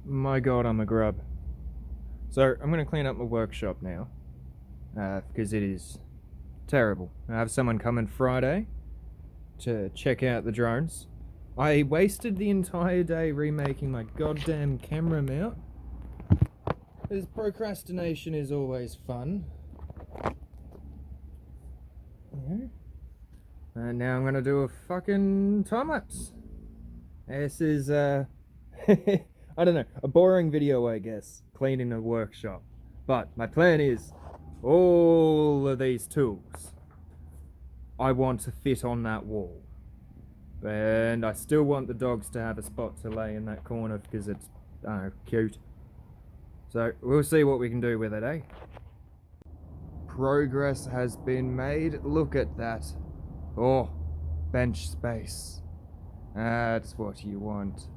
My god, I'm a grub. So, I'm gonna clean up my workshop now. Because it is terrible. I have someone coming Friday to check out the drones. I wasted the entire day remaking my goddamn camera mount. Because procrastination is always fun. Yeah. And now I'm gonna do a fucking time lapse. This is, I don't know, a boring video, I guess, cleaning a workshop. But my plan is all of these tools I want to fit on that wall. And I still want the dogs to have a spot to lay in that corner because it's, I don't know, cute. So we'll see what we can do with it, eh? Progress has been made. Look at that. Oh, bench space. That's what you want.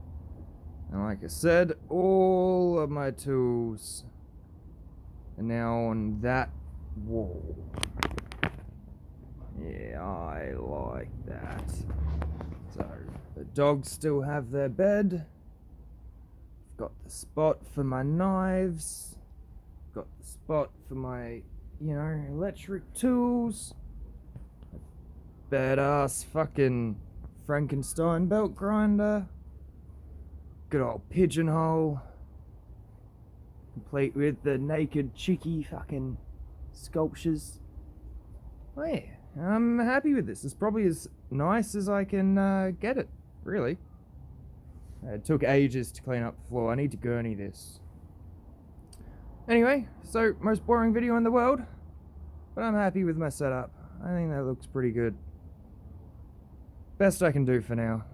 And like I said, all of my tools are now on that wall. Yeah, I like that. So, the dogs still have their bed. Got the spot for my knives. Got the spot for my, electric tools. Badass fucking Frankenstein belt grinder. Good old pigeonhole. Complete with the naked chickie fucking sculptures. Oh yeah, I'm happy with this. It's probably as nice as I can get it, really. It took ages to clean up the floor. I need to gurney this. Anyway, so most boring video in the world, but I'm happy with my setup. I think that looks pretty good. Best I can do for now.